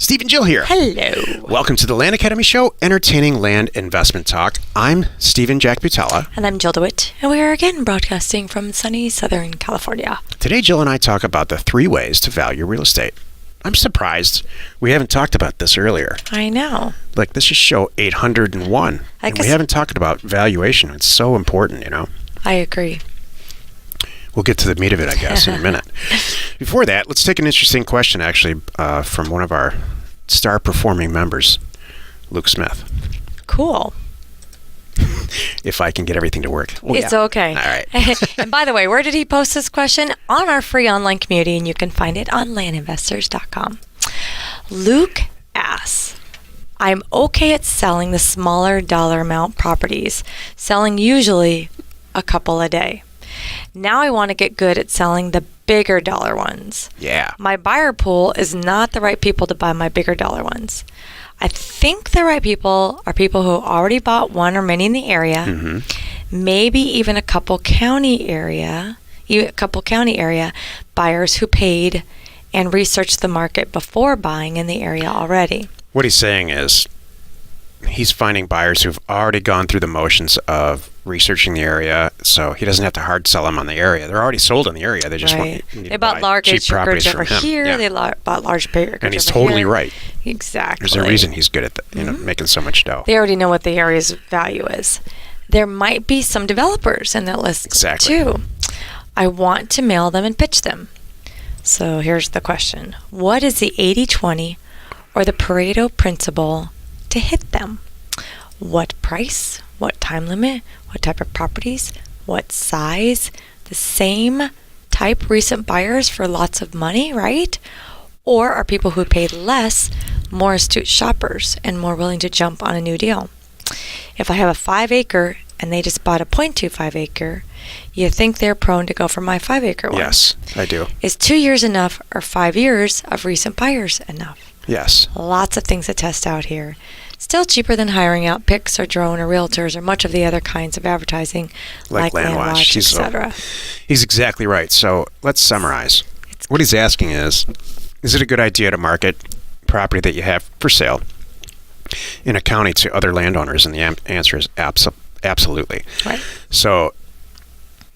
Steve and Jill here. Hello. Welcome to the Land Academy Show, entertaining land investment talk. I'm Stephen Jack Butala. And I'm Jill DeWitt. And we are again broadcasting from sunny Southern California. Today, Jill and I talk about the 3 ways to value real estate. I'm surprised we haven't talked about this earlier. I know. Like, this is show 801. And we haven't talked about valuation. It's so important, you know. I agree. We'll get to the meat of it, I guess, in a minute. Before that, let's take an interesting question, actually, from one of our star-performing members, Luke Smith. Cool. If I can get everything to work. It's okay. All right. And by the way, where did he post this question? On our free online community, and you can find it on landinvestors.com. Luke asks, I'm okay at selling the smaller dollar amount properties, selling usually a couple a day. Now I want to get good at selling the bigger dollar ones. Yeah. My buyer pool is not the right people to buy my bigger dollar ones. I think the right people are people who already bought one or many in the area, maybe even a couple county area buyers who paid and researched the market before buying in the area already. What he's saying is he's finding buyers who've already gone through the motions of researching the area, so he doesn't have to hard sell them on the area. They're already sold in the area. They just want they bought large acreage over here. Yeah. They bought large acreage and he's over totally here. Right. Exactly. There's a reason he's good at making so much dough. They already know what the area's value is. There might be some developers in that list too. I want to mail them and pitch them. So here's the question. What is the 80-20 or the Pareto principle to hit them? What price? What time limit? What type of properties? What size? The same type recent buyers for lots of money, right? Or are people who paid less more astute shoppers and more willing to jump on a new deal? If I have a 5 acre and they just bought a 0.25 acre, you think they're prone to go for my 5 acre one? Yes, I do. Is 2 years enough or 5 years of recent buyers enough? Yes. Lots of things to test out here. Still cheaper than hiring out pics or drone or realtors or much of the other kinds of advertising like LandWatch, etc. He's exactly right. So let's summarize. What he's asking is it a good idea to market property that you have for sale in a county to other landowners? And the answer is absolutely. Right. So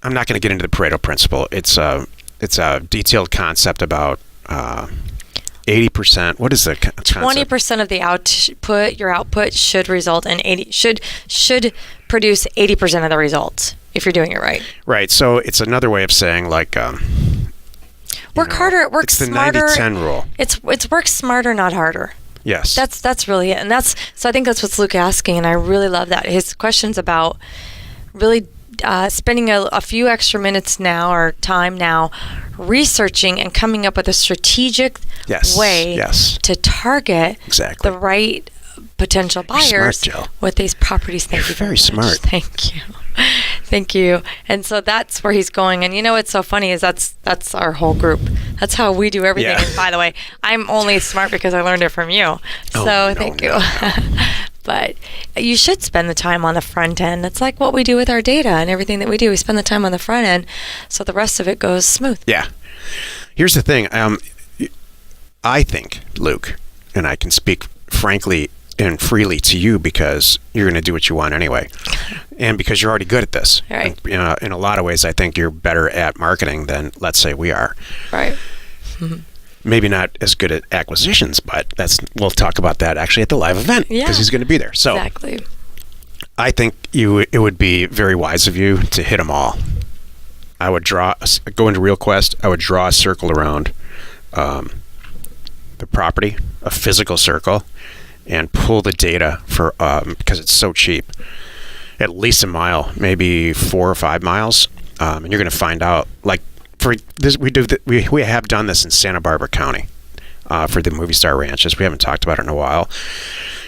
I'm not going to get into the Pareto principle. It's a detailed concept about 80%. What is the concept? 20% of the output, your output should result in 80. Should produce 80% of the results if you're doing it right. Right. So it's another way of saying like work harder, work smarter. It's the 90-10 rule. It's work smarter, not harder. Yes. That's really it. And so I think that's what Luke asking, and I really love that. His question's about really spending a few extra minutes now or time now researching and coming up with a strategic way to target the right potential buyers smart, with these properties. Thank you very smart. Thank you. Thank you. And so that's where he's going. And you know what's so funny is that's our whole group. That's how we do everything. Yeah. And by the way, I'm only smart because I learned it from you. Thank you. But you should spend the time on the front end. It's like what we do with our data and everything that we do. We spend the time on the front end so the rest of it goes smooth. Yeah. Here's the thing. I think, Luke, and I can speak frankly and freely to you because you're going to do what you want anyway. And because you're already good at this. Right. And, in a lot of ways, I think you're better at marketing than, let's say, we are. Right. Maybe not as good at acquisitions, but we'll talk about that actually at the live event because he's going to be there. So exactly. I think it would be very wise of you to hit them all. I would go into RealQuest. I would draw a circle around the property, a physical circle, and pull the data for because it's so cheap. At least a mile, maybe 4 or 5 miles, and you're going to find out like. For this, we have done this in Santa Barbara County for the Movie Star ranches. We haven't talked about it in a while.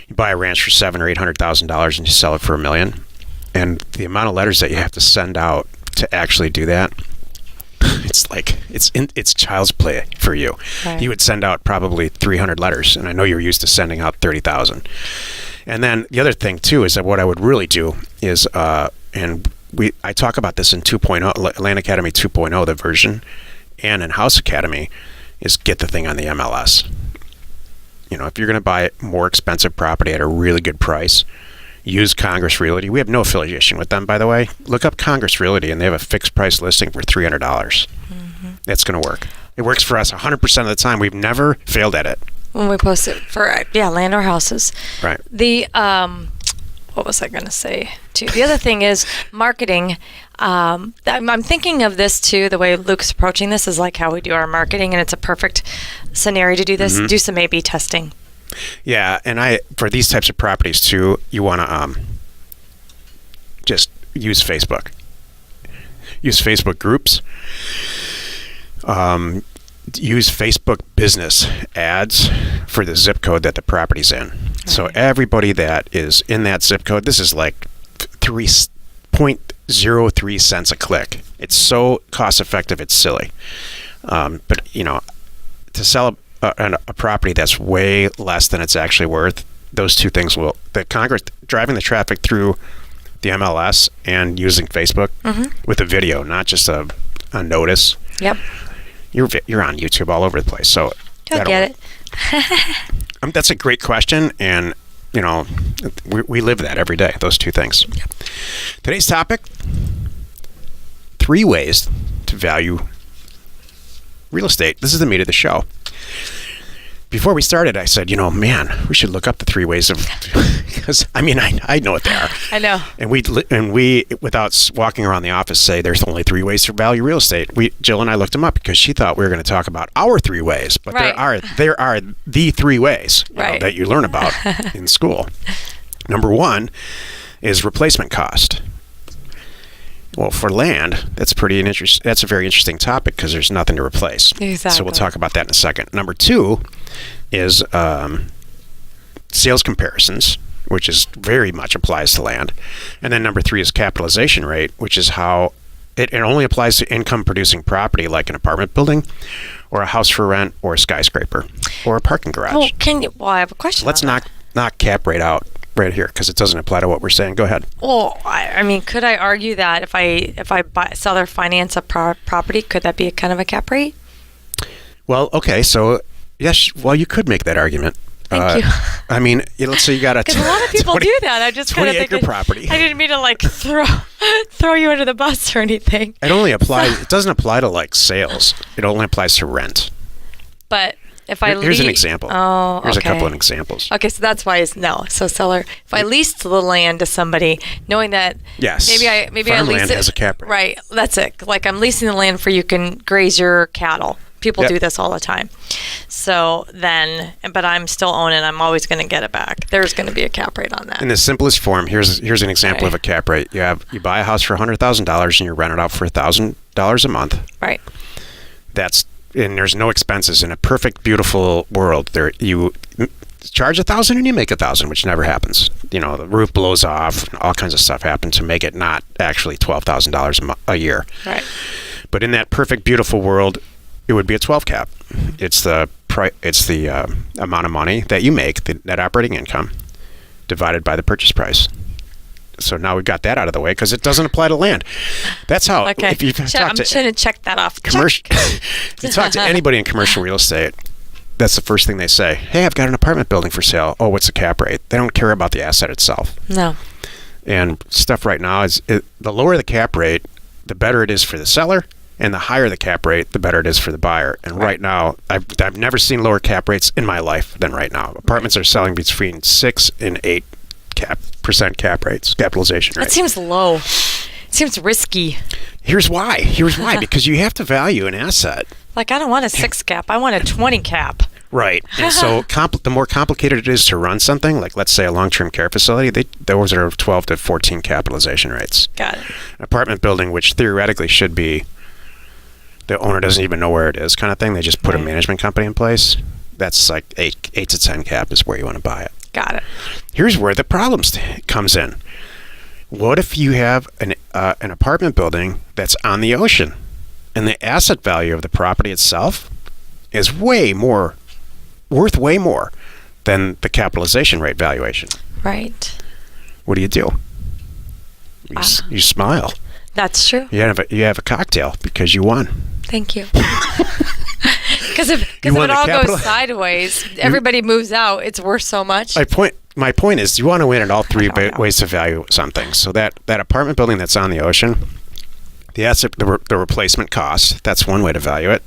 You buy a ranch for $700,000 or $800,000 and you sell it for $1 million, and the amount of letters that you have to send out to actually do that, it's child's play for you. Right. You would send out probably 300 letters, and I know you're used to sending out 30,000. And then the other thing too is that what I would really do is I talk about this in 2.0, Land Academy 2.0, the version, and in House Academy, is get the thing on the MLS. if you're going to buy more expensive property at a really good price, use Congress Realty. We have no affiliation with them, by the way. Look up Congress Realty, and they have a fixed price listing for $300. It's going to work. It works for us 100% of the time. We've never failed at it. When we post it for land or houses. Right. The what was I going to say too? The other thing is marketing. I'm thinking of this too. The way Luke's approaching this is like how we do our marketing, and it's a perfect scenario to do this. Do some A/B testing. Yeah, and for these types of properties too, you want to just use Facebook. Use Facebook groups. Use Facebook business ads for the zip code that the property's in. Right. So everybody that is in that zip code, this is like 3.03 cents a click. It's so cost effective, it's silly. But to sell a property that's way less than it's actually worth, those two things driving the traffic through the MLS and using Facebook with a video, not just a notice. Yep. You're on YouTube all over the place, so you'll get it. That's a great question, and we live that every day. Those two things. Yep. Today's topic: 3 ways to value real estate. This is the meat of the show. Before we started, I said, man, we should look up the 3 ways of, because I know what they are. I know. And we, without walking around the office, say there's only 3 ways to value real estate. Jill and I looked them up because she thought we were going to talk about our 3 ways, but there are the 3 ways that you learn about in school. Number 1 is replacement cost. Well, for land, that's a very interesting topic because there's nothing to replace. Exactly. So we'll talk about that in a second. Number 2 is sales comparisons, which is very much applies to land. And then number 3 is capitalization rate, which is how it only applies to income-producing property like an apartment building or a house for rent or a skyscraper or a parking garage. Well, I have a question. Let's knock cap rate out right here because it doesn't apply to what we're saying. Go ahead. Well, could I argue that if I sell or finance a property, could that be a kind of a cap rate? Well, okay, so yes, you could make that argument. Thank you. Let's say you got because a lot of people do that. I just kind of think property. I didn't mean to throw you under the bus or anything. It doesn't apply to sales. It only applies to rent. But if here's an example. Oh, here's okay. a couple of examples. Okay, so that's why it's no. So seller, if I leased the land to somebody, knowing that yes, maybe I lease land it, has a cap rate. Right, that's it. Like I'm leasing the land for you can graze your cattle. People do this all the time. So then, but I'm still owning. I'm always going to get it back. There's going to be a cap rate on that. In the simplest form, here's an example of a cap rate. You buy a house for $100,000 and you rent it out for $1,000 a month. Right. And there's no expenses in a perfect, beautiful world. You charge $1,000 and you make $1,000, which never happens. The roof blows off, and all kinds of stuff happen to make it not actually $12,000 a year. Right. But in that perfect, beautiful world, it would be a 12 cap. It's the amount of money that you make, the net operating income, divided by the purchase price. So now we've got that out of the way because it doesn't apply to land. That's how. Okay. If you I'm going to check that off. If you talk to anybody in commercial real estate, that's the first thing they say. Hey, I've got an apartment building for sale. Oh, what's the cap rate? They don't care about the asset itself. No. And stuff right now is the lower the cap rate, the better it is for the seller, and the higher the cap rate, the better it is for the buyer. And right now, I've never seen lower cap rates in my life than right now. Apartments are selling between 6 and 8% cap rates, capitalization rate. That seems low. It seems risky. Here's why. Because you have to value an asset. Like, I don't want a 6 cap. I want a 20 cap. Right. And so the more complicated it is to run something, like let's say a long-term care facility, those are 12 to 14 capitalization rates. Got it. An apartment building, which theoretically should be the owner doesn't even know where it is kind of thing. They just put a management company in place. That's like 8 to 10 cap is where you want to buy it. Got it. Here's where the problems comes in. What if you have an apartment building that's on the ocean and the asset value of the property itself is worth way more than the capitalization rate valuation? Right. What do? You smile. That's true. You have a cocktail because you won. Thank you. Because if it all goes sideways, everybody moves out. It's worth so much. My point is, you want to win at all three ways to value something. So that apartment building that's on the ocean, the replacement cost. That's one way to value it.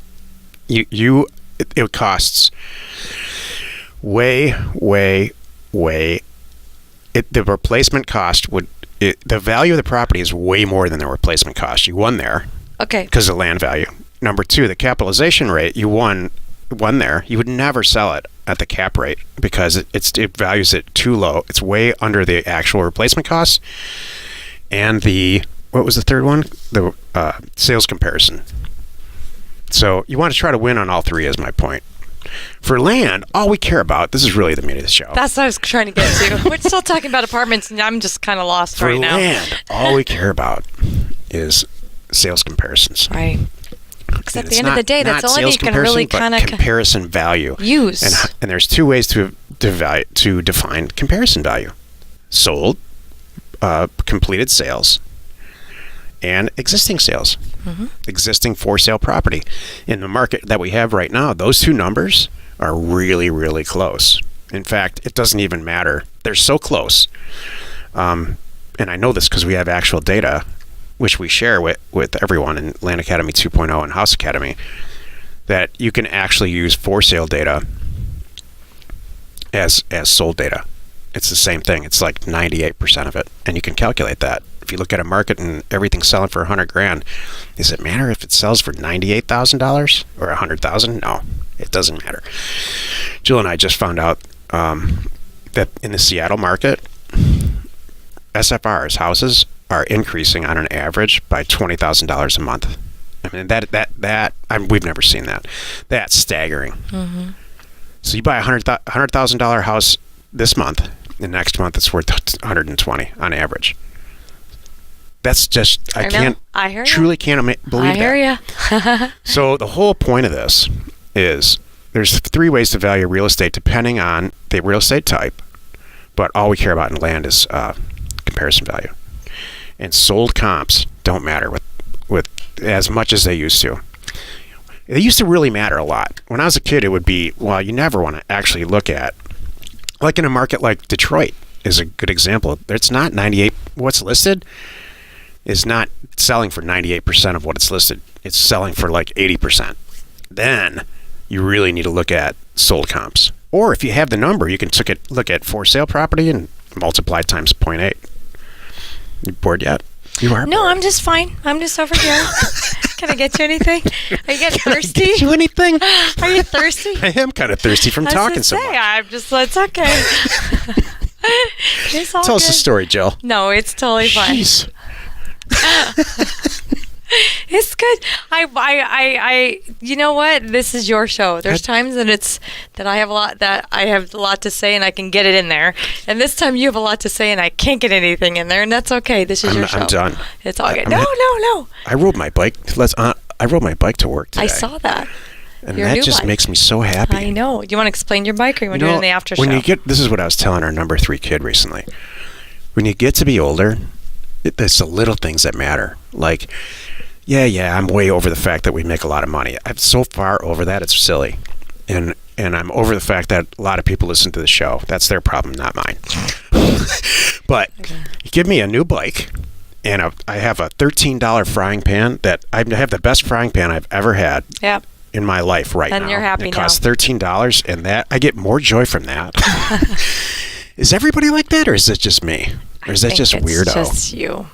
It costs way. The replacement cost the value of the property is way more than the replacement cost. You won there. Okay. Because of land value. Number two, the capitalization rate. You won there. You would never sell it at the cap rate because it values it too low. It's way under the actual replacement cost. And what was the third one? The sales comparison. So you want to try to win on all three is my point. For land, all we care about, this is really the meat of the show. That's what I was trying to get to. We're still talking about apartments, and I'm just kind of lost right now. For land, all we care about is sales comparisons. Right. Because at the end of the day, that's all you can really kind of comparison value use. And there's two ways to define comparison value: sold, completed sales, and existing sales. Mm-hmm. Existing for sale property. In the market that we have right now, those two numbers are really, really close. In fact, it doesn't even matter. They're so close. And I know this because we have actual data, which we share with everyone in Land Academy 2.0 and House Academy, that you can actually use for sale data as sold data. It's the same thing. It's like 98% of it. And you can calculate that. If you look at a market and everything's selling for $100,000, does it matter if it sells for $98,000 or $100,000? No, it doesn't matter. Jill and I just found out that in the Seattle market, SFRs, houses, are increasing on an average by $20,000 a month. I mean, we've never seen that. That's staggering. Mm-hmm. So you buy a $100,000 house this month, and next month it's worth $120 on average. That's just, I truly can't believe that. I hear you. So the whole point of this is there's three ways to value real estate depending on the real estate type, but all we care about in land is comparison value. And sold comps don't matter with as much as they used to. They used to really matter a lot. When I was a kid, it would be, well, you never want to actually look at, like in a market like Detroit is a good example. It's not 98, what's listed is not selling for 98% of what it's listed. It's selling for like 80%. Then you really need to look at sold comps. Or if you have the number, you can look at for sale property and multiply times 0.8. You bored yet? You are No, bored. I'm just fine. I'm just over here. Can I get you anything? Are you getting thirsty? Can I get you anything? Are you thirsty? I am kind of thirsty from talking so much. It's okay. It's all Tell good. us a story, Jill. No, it's totally fine. Jeez. It's good. I you know what? This is your show. There's times that I have a lot to say and I can get it in there. And this time you have a lot to say and I can't get anything in there, and that's okay. This is your show. I'm done. It's all good. No. I rode my bike. I rode my bike to work today. I saw that. And that just makes me so happy. I know. You want to explain your bike, or you want to do it in the after show? This is what I was telling our number 3 kid recently. When you get to be older, there's the little things that matter. Like, yeah, I'm way over the fact that we make a lot of money. I'm so far over that, it's silly. And I'm over the fact that a lot of people listen to the show. That's their problem, not mine. But you give me a new bike, and I have a $13 frying pan that I have the best frying pan I've ever had. Yep. In my life right now. And you're happy now. It costs $13, and that I get more joy from that. Is everybody like that, or is it just me? Or is that just weirdo? It's just you.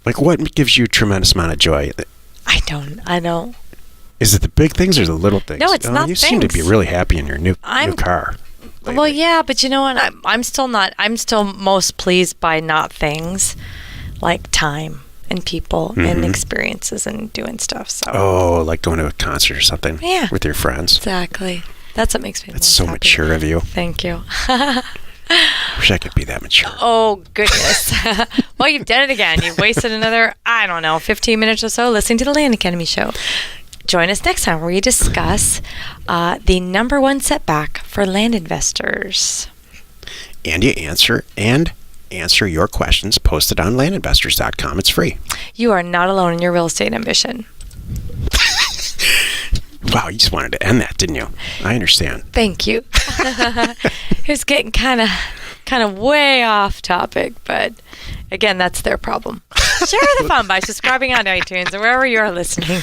Like, what gives you a tremendous amount of joy? I don't. Is it the big things or the little things? No, it's not you things. seem to be really happy in your new car. Lately. Well, yeah, but you know what? I'm still not. I'm still most pleased by not things like time and people and experiences and doing stuff. So. Like going to a concert or something. Yeah. With your friends. Exactly. That's what makes me. That's so mature of you. Thank you. I wish I could be that mature. Oh, goodness. Well, you've done it again. You've wasted another, 15 minutes or so listening to the Land Academy show. Join us next time where we discuss the number one setback for land investors. And you answer your questions posted on landinvestors.com. It's free. You are not alone in your real estate ambition. Wow, you just wanted to end that, didn't you? I understand. Thank you. It's getting kind of way off topic, but again, that's their problem. Share the fun by subscribing on iTunes or wherever you are listening.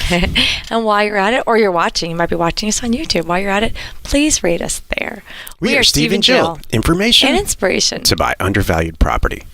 And while you're at it, or you're watching, you might be watching us on YouTube. While you're at it, please rate us there. We are Steve and Jill. Information and inspiration to buy undervalued property.